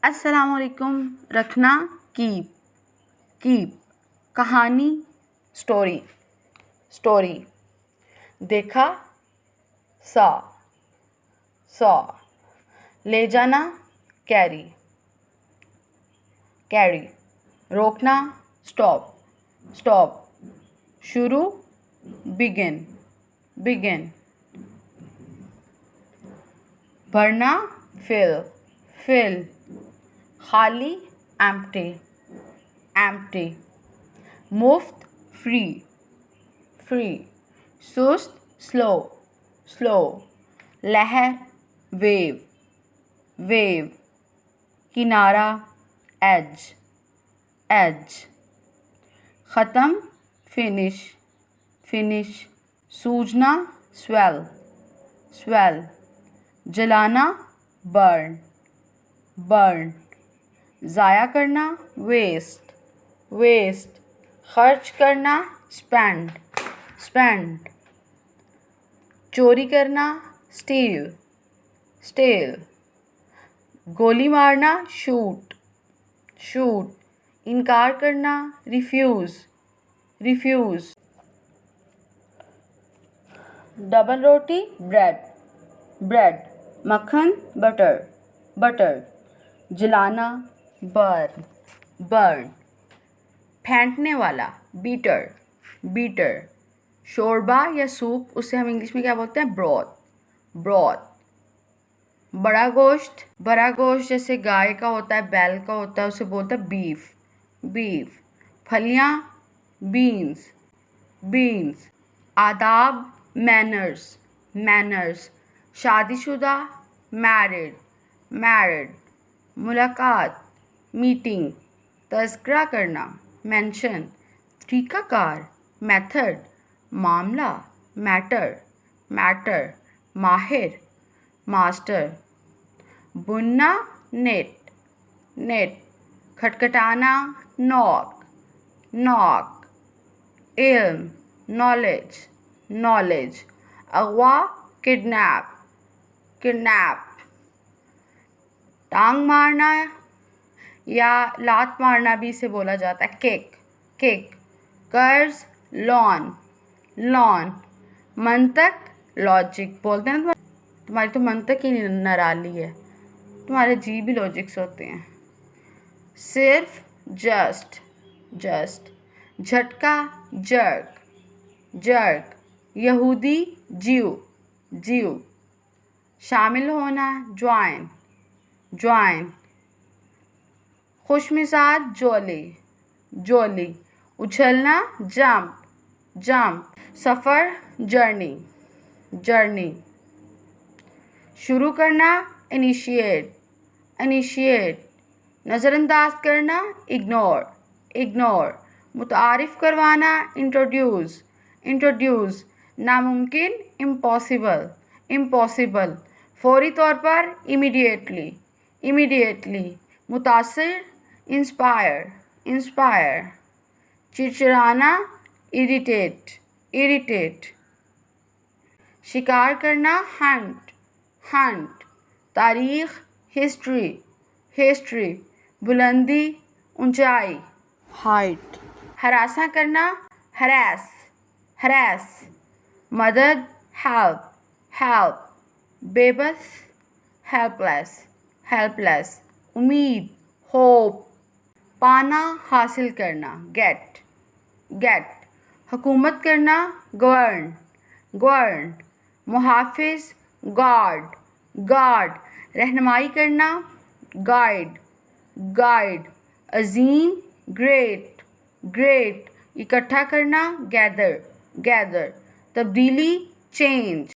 السلام علیکم. رکھنا کیپ کہانی اسٹوری. دیکھا سا لے جانا کیری. روکنا اسٹاپ. شروع بگن. بھرنا فل. خالی ایمپٹی. مفت فری. سست سلو. لہر ویو. کنارہ ایج. ختم فنش. سوجنا سویل. جلانا برن. ضائع کرنا ویسٹ. خرچ کرنا اسپینڈ. چوری کرنا اسٹیل. گولی مارنا شوٹ. انکار کرنا ریفیوز. ڈبل روٹی بریڈ. مکھن بٹر. جلانا برن. پھینکنے والا بیٹر. شوربہ یا سوپ، اسے ہم انگلش میں کیا بولتے ہیں؟ بروتھ. بڑا گوشت جیسے گائے کا ہوتا ہے، بیل کا ہوتا ہے، اسے بولتے ہیں بیف. پھلیاں بینز. آداب مینرز. شادی شدہ میرڈ. ملاقات میٹنگ. تذکرہ کرنا مینشن. طریقہ کار میتھڈ. معاملہ میٹر. ماہر ماسٹر. بننا نیٹ. کھٹکھٹانا ناک. علم نالج. اغوا کڈنیپ. ٹانگ مارنا یا لات مارنا بھی اسے بولا جاتا ہے کک. قرض لون. منطق لاجک. بولتے ہیں نا تمہاری تو منطق ہی نرالی ہے، تمہارے جی بھی لاجکس ہوتے ہیں. صرف جسٹ. جھٹکا جرک. یہودی جیو. شامل ہونا جوائن. خوش مزاج جولی. اچھلنا جمپ. سفر جرنی. شروع کرنا انیشیٹ. نظر انداز کرنا اگنور. متعارف کروانا انٹروڈیوس. ناممکن امپاسبل. فوری طور پر امیڈیٹلی. متاثر انسپائر. چڑچڑانا اریٹیٹ. شکار کرنا ہنٹ. تاریخ ہسٹری. بلندی اونچائی ہائٹ. ہراساں کرنا ہراس. مدد ہیلپ. بے بس ہیلپ لیس. امید ہوپ. پانا حاصل کرنا گیٹ. حکومت کرنا گورن. محافظ گارڈ. رہنمائی کرنا گائیڈ. عظیم گریٹ. اکٹھا کرنا گیدر. تبدیلی چینج.